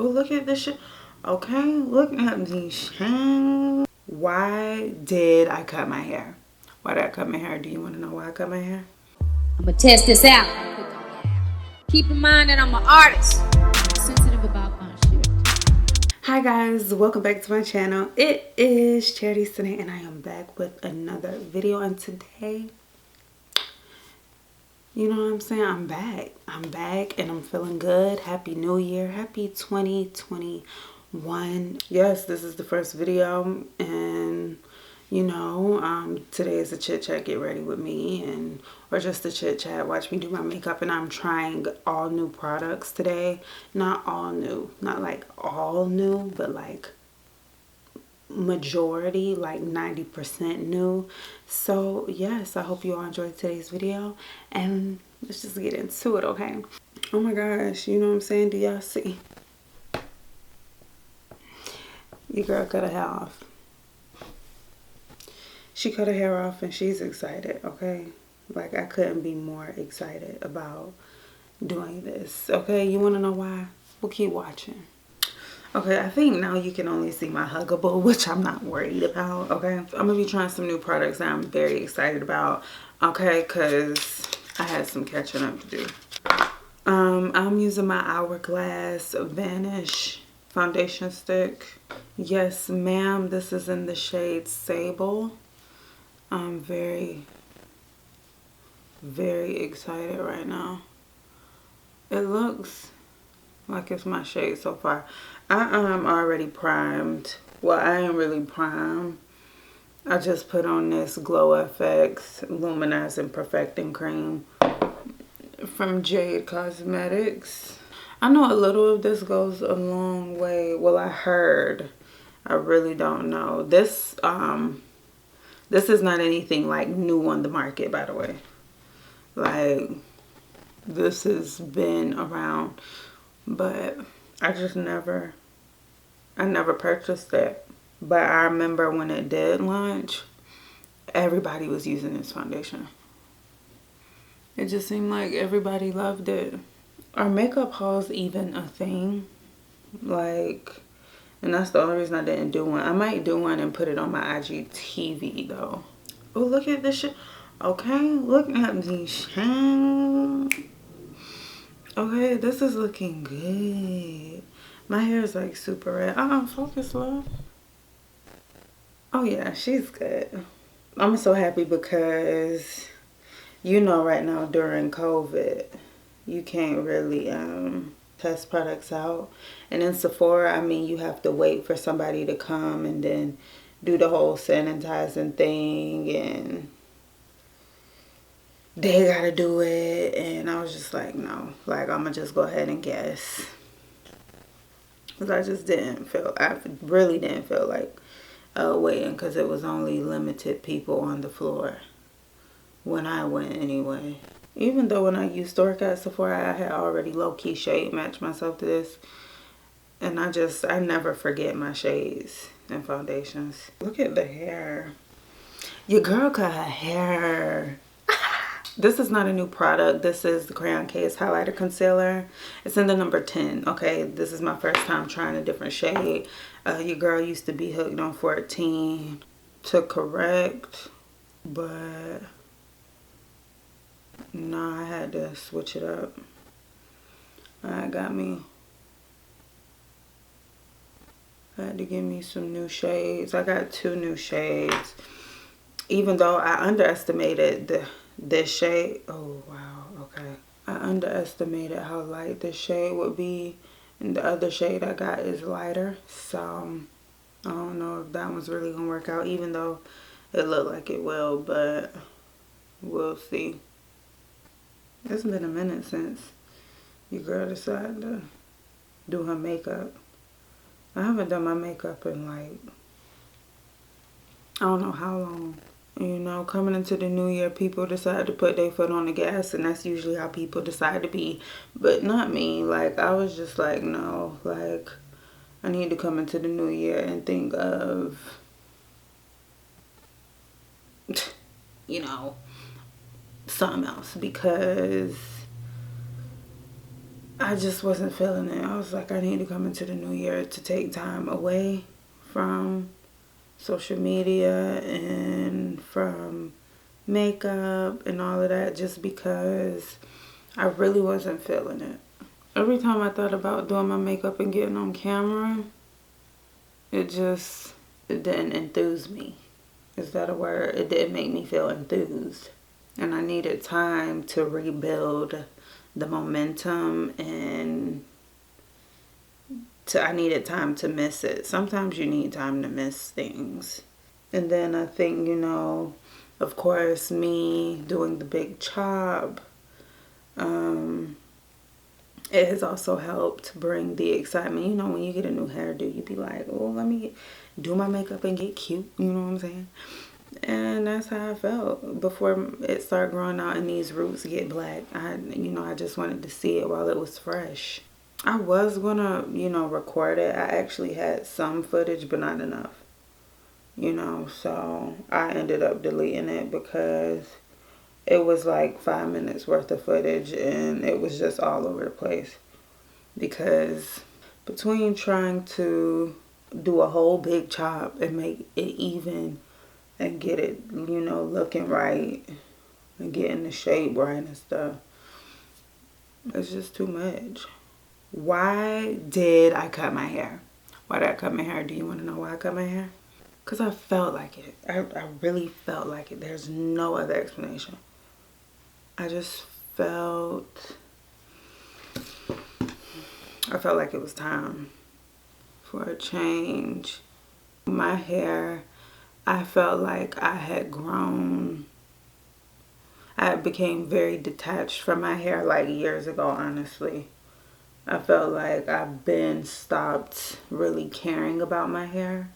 Oh, look at this shit. Okay, look at these shit. Why did I cut my hair? Why did I cut my hair? Do you want to know why I cut my hair? I'm gonna test this out. Keep in mind that I'm an artist. I'm sensitive about my shit. Hi guys, welcome back to my channel. It is Chariti, Sinae, and I am back with another video. And today, you know what I'm saying? I'm back and I'm feeling good. Happy New Year. Happy 2021. Yes, this is the first video, and you know, today is a chit chat. Get ready with me, and or just a chit chat. Watch me do my makeup, and I'm trying all new products today. Not all new, not like all new, but like majority, like 90% new. So yes, I hope you all enjoyed today's video, and let's just get into it. Okay, oh my gosh, you know what I'm saying? Do y'all see your girl cut her hair off? She cut her hair off and she's excited. Okay, like I couldn't be more excited about doing this. Okay, you want to know why? We'll keep watching. Okay, I think now you can only see my huggable, which I'm not worried about. Okay, I'm gonna be trying some new products that I'm very excited about. Okay, because I had some catching up to do. I'm using my Hourglass Vanish foundation stick. Yes, ma'am, this is in the shade Sable. I'm very, very excited right now. It looks like it's my shade so far. I am already primed. Well, I am really primed. I just put on this Glow FX Luminizing Perfecting Cream from Jade Cosmetics. I know a little of this goes a long way. Well, I heard. I really don't know. This is not anything like new on the market, by the way. Like, this has been around, but I never purchased it. But I remember when it did launch, everybody was using this foundation. It just seemed like everybody loved it. Are makeup hauls even a thing? Like, and that's the only reason I didn't do one. I might do one and put it on my IGTV though. Oh, look at this shit. Okay, look at these shit. Okay, this is looking good. My hair is like super red. Focus, love. Oh yeah, she's good. I'm so happy because, you know, right now during COVID, you can't really test products out. And in Sephora, I mean, you have to wait for somebody to come and then do the whole sanitizing thing, and they gotta do it. And I was just like, no, like I'm gonna just go ahead and guess. Because I really didn't feel like waiting, because it was only limited people on the floor when I went anyway. Even though when I used to work at Sephora, I had already low-key shade matched myself to this. And I never forget my shades and foundations. Look at the hair. Your girl cut her hair. This is not a new product. This is the Crayon Case Highlighter Concealer. It's in the number 10. Okay, this is my first time trying a different shade. Your girl used to be hooked on 14 to correct, but no, I had to switch it up. I had to give me some new shades. I got 2 new shades. Even though I underestimated this shade. Oh, wow. Okay. I underestimated how light this shade would be. And the other shade I got is lighter. So, I don't know if that one's really going to work out. Even though it looked like it will. But we'll see. It's been a minute since your girl decided to do her makeup. I haven't done my makeup in like, I don't know how long. You know, coming into the new year, people decide to put their foot on the gas, and that's usually how people decide to be. But not me. Like, I was just like, no, like, I need to come into the new year and think of, you know, something else, because I just wasn't feeling it. I was like, I need to come into the new year to take time away from social media and from makeup and all of that, just because I really wasn't feeling it. Every time I thought about doing my makeup and getting on camera, it didn't enthuse me. Is that a word? It didn't make me feel enthused. And I needed time to rebuild the momentum, and I needed time to miss it. Sometimes you need time to miss things. And then I think, of course, me doing the big chop, it has also helped bring the excitement. When you get a new hairdo, you be like, oh, let me do my makeup and get cute. You know what I'm saying? And that's how I felt before it started growing out and these roots get black. I just wanted to see it while it was fresh. I was gonna, record it. I actually had some footage, but not enough. So I ended up deleting it because it was like 5 minutes worth of footage and it was just all over the place. Because between trying to do a whole big chop and make it even and get it, looking right and getting the shape right and stuff, it's just too much. Why did I cut my hair? Why did I cut my hair? Do you want to know why I cut my hair? Because I felt like it. I really felt like it. There's no other explanation. I felt like it was time for a change. My hair, I felt like I had grown. I became very detached from my hair like years ago, honestly. I felt like I've been stopped really caring about my hair.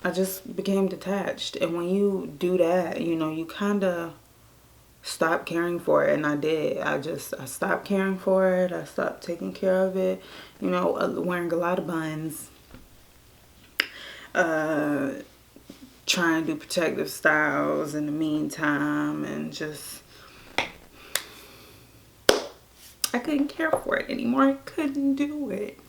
I just became detached. And when you do that, you kind of stop caring for it. And I did. I stopped caring for it. I stopped taking care of it. Wearing a lot of buns. Trying to do protective styles in the meantime. And just, I couldn't care for it anymore. I couldn't do it.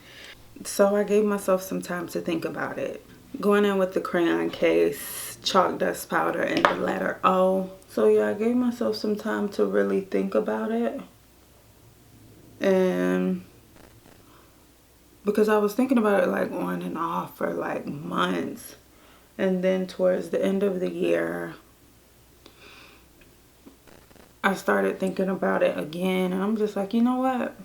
So I gave myself some time to think about it. Going in with the crayon case, chalk dust powder, and the letter O. So yeah, I gave myself some time to really think about it. And because I was thinking about it like on and off for like months. And then towards the end of the year, I started thinking about it again. And I'm just like, you know what?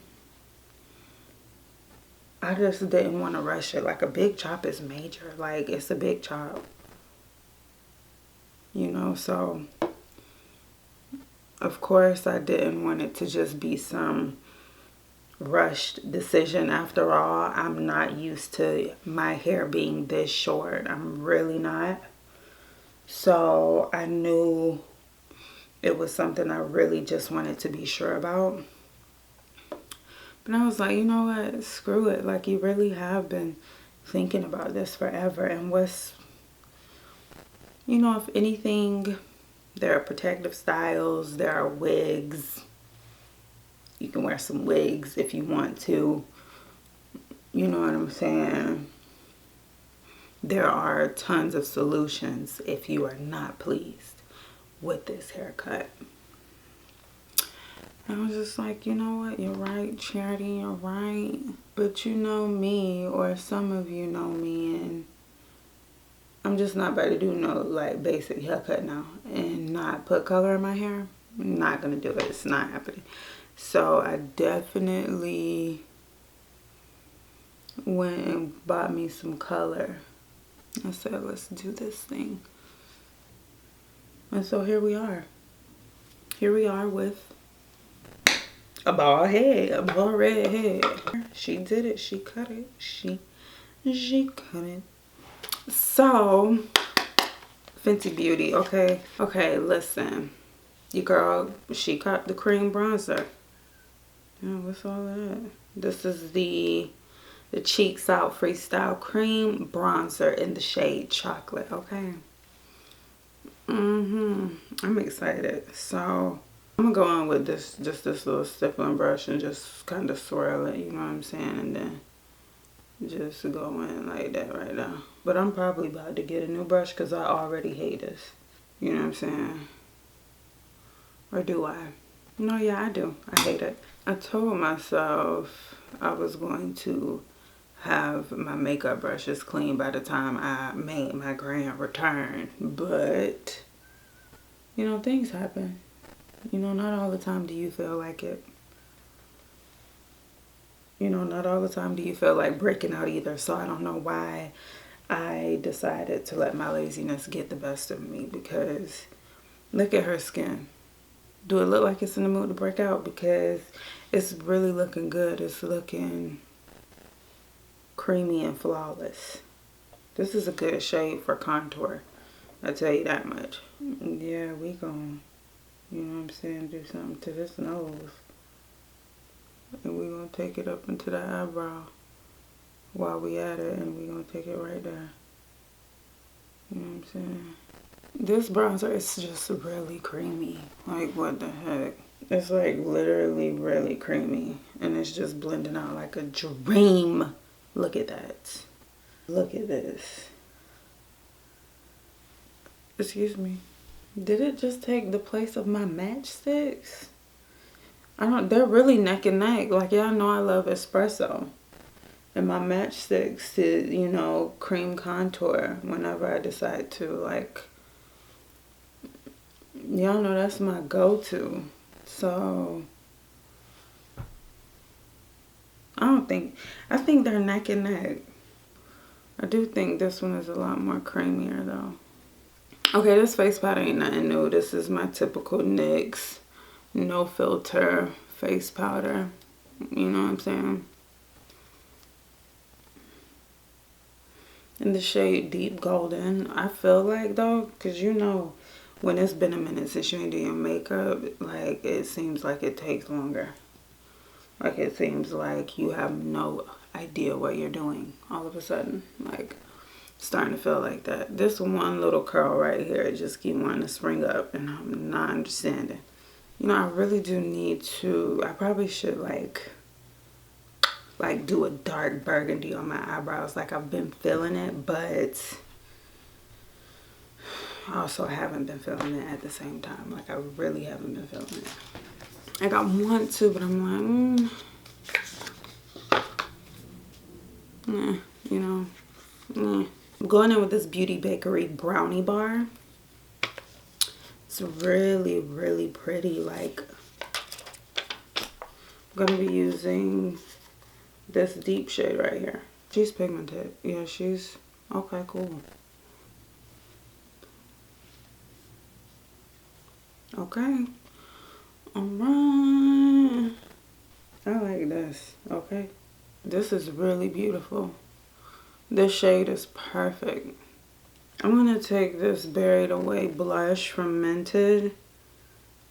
I just didn't want to rush it. Like, a big chop is major. Like, it's a big chop. So of course I didn't want it to just be some rushed decision. After all, I'm not used to my hair being this short. I'm really not. So I knew it was something I really just wanted to be sure about. But I was like, you know what? Screw it. Like, you really have been thinking about this forever. And if anything, there are protective styles. There are wigs. You can wear some wigs if you want to. You know what I'm saying? There are tons of solutions if you are not pleased with this haircut. I was just like, you know what? You're right, Charity, you're right. But you know me, or some of you know me, and I'm just not about to do no like basic haircut now and not put color in my hair. I'm not gonna do it. It's not happening. So I definitely went and bought me some color. I said, let's do this thing. And so here we are. Here we are with a bald head, a bald red head. She did it. She cut it. She cut it. So, Fenty Beauty, okay? Okay, listen. Your girl, she cut the cream bronzer. Yeah, what's all of that? This is the Cheeks Out Freestyle Cream Bronzer in the shade Chocolate, okay? I'm excited. So, I'm gonna go on with this, just this little stippling brush and just kind of swirl it, you know what I'm saying? And then just go in like that right now. But I'm probably about to get a new brush because I already hate this. You know what I'm saying? Or do I? No, yeah, I do. I hate it. I told myself I was going to have my makeup brushes clean by the time I made my grand return. But, you know, things happen. You know, not all the time do you feel like it. You know, not all the time do you feel like breaking out either. So I don't know why I decided to let my laziness get the best of me, because look at her skin. Do it look like it's in the mood to break out? Because it's really looking good. It's looking creamy and flawless. This is a good shade for contour. I tell you that much. Yeah, we gon', you know what I'm saying, do something to this nose. And we gonna take it up into the eyebrow while we at it, and we gonna take it right there. You know what I'm saying? This bronzer is just really creamy. Like, what the heck? It's like literally really creamy, and it's just blending out like a dream. Look at that. Look at this. Excuse me. Did it just take the place of my matchsticks? They're really neck and neck. Like, y'all know I love espresso. And my matchsticks is, you know, cream contour whenever I decide to, like, y'all know that's my go-to. So, I think they're neck and neck. I do think this one is a lot more creamier though. Okay, this face powder ain't nothing new. This is my typical NYX no filter face powder. You know what I'm saying? In the shade Deep Golden. I feel like though, because you know, when it's been a minute since you ain't doing your makeup, like, it seems like it takes longer. Like, it seems like you have no idea what you're doing all of a sudden. Like, starting to feel like that. This one little curl right here just keep wanting to spring up, and I'm not understanding. You know, I really do need to, I probably should like do a dark burgundy on my eyebrows. Like, I've been feeling it, but also I haven't been feeling it at the same time. Like, I really haven't been feeling it. Like, I want to, but I'm like, you know, I'm going in with this Beauty Bakery brownie bar. It's really, really pretty. Like, I'm gonna be using this deep shade right here. She's pigmented. Yeah, she's okay, cool. Okay. Alright. I like this. Okay. This is really beautiful. This shade is perfect. I'm gonna take this Buried Away blush from Mented.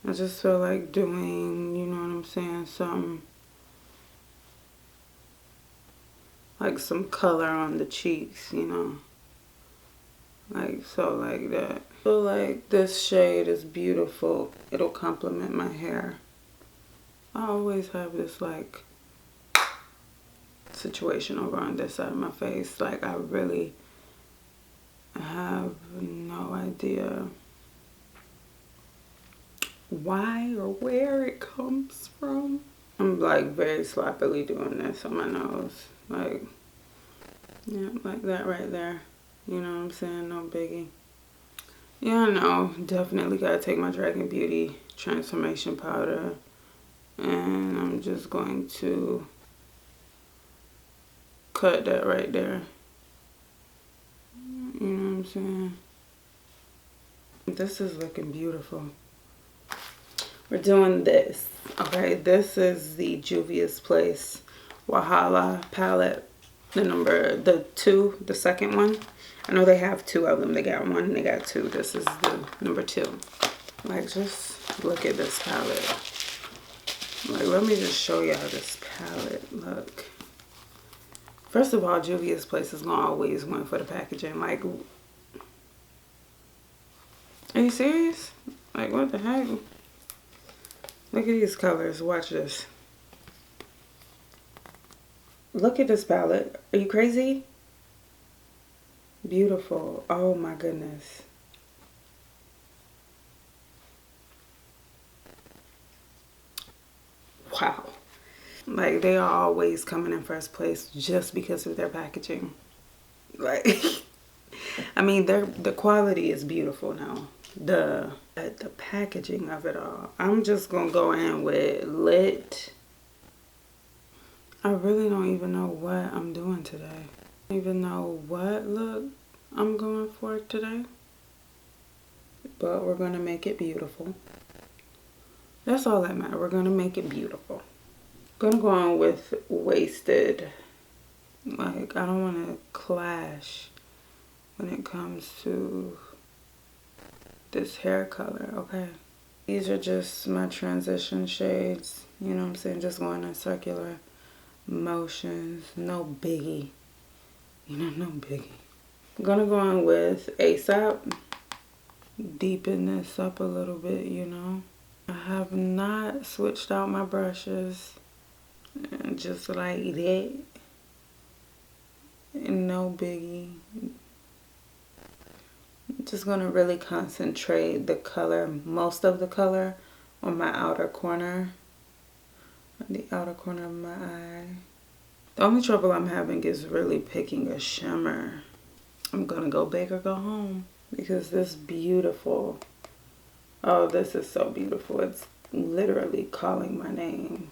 I just feel like doing, you know what I'm saying, some like some color on the cheeks, you know, like so, like that. I feel like this shade is beautiful. It'll complement my hair. I always have this like situation over on this side of my face. Like, I really have no idea why or where it comes from. I'm like very sloppily doing this on my nose. Like, yeah, like that right there. You know what I'm saying? No biggie. Yeah, I know. Definitely gotta take my Dragon Beauty transformation powder, and I'm just going to cut that right there. You know what I'm saying? This is looking beautiful. We're doing this. Okay, this is the Juvia's Place Wahala palette. The second one. I know they have two of them. They got one and they got two. This is the number 2. Like, just look at this palette. Like, let me just show y'all this palette. Look. First of all, Juvia's Place is gonna always win for the packaging. Like, are you serious? Like, what the heck? Look at these colors. Watch this. Look at this palette. Are you crazy? Beautiful. Oh my goodness. Wow. Like, they are always coming in first place just because of their packaging. Like, I mean, the quality is beautiful now. The packaging of it all. I'm just gonna go in with Lit. I really don't even know what I'm doing today. I don't even know what look I'm going for today. But we're gonna make it beautiful. That's all that matters. We're gonna make it beautiful. Gonna go on with Wasted. Like, I don't want to clash when it comes to this hair color, okay? These are just my transition shades, you know what I'm saying? Just going in circular motions, no biggie. You know, no biggie. I'm gonna go on with ASAP. Deepen this up a little bit, you know? I have not switched out my brushes. And just like that. No biggie. I'm just gonna really concentrate the color, most of the color, on my outer corner. On the outer corner of my eye. The only trouble I'm having is really picking a shimmer. I'm gonna go big or go home. Because this beautiful. Oh, this is so beautiful. It's literally calling my name.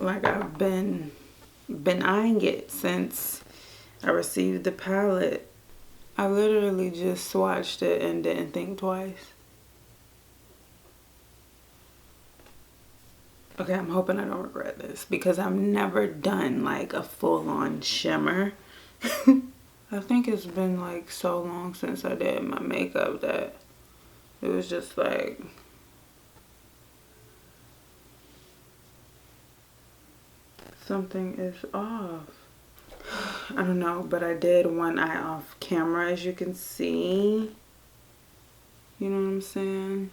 Like, I've been eyeing it since I received the palette. I literally just swatched it and didn't think twice. Okay, I'm hoping I don't regret this because I've never done like a full-on shimmer. I think it's been like so long since I did my makeup that it was just like, something is off. I don't know, but I did one eye off camera, as you can see. You know what I'm saying?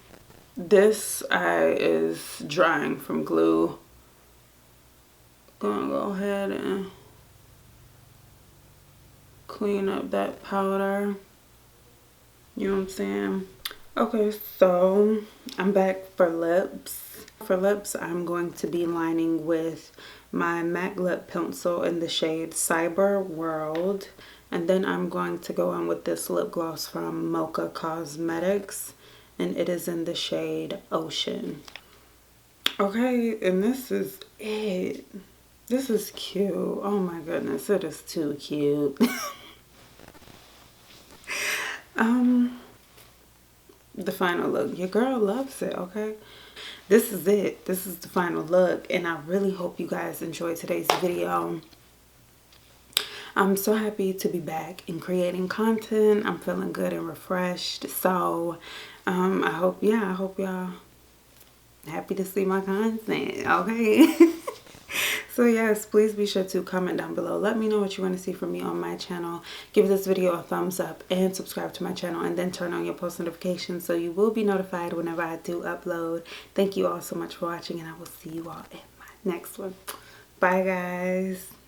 This eye is drying from glue. Gonna go ahead and clean up that powder. You know what I'm saying? Okay, so I'm back for lips. For lips, I'm going to be lining with my MAC lip pencil in the shade Cyber World. And then I'm going to go in with this lip gloss from Mocha Cosmetics. And it is in the shade Ocean. Okay, and this is it. This is cute. Oh my goodness, it is too cute. The final look. Your girl loves it, okay? This is it. This is the final look. And I really hope you guys enjoyed today's video. I'm so happy to be back and creating content. I'm feeling good and refreshed. So, I hope y'all happy to see my content, okay? So yes, please be sure to comment down below. Let me know what you want to see from me on my channel. Give this video a thumbs up and subscribe to my channel, and then turn on your post notifications so you will be notified whenever I do upload. Thank you all so much for watching, and I will see you all in my next one. Bye guys.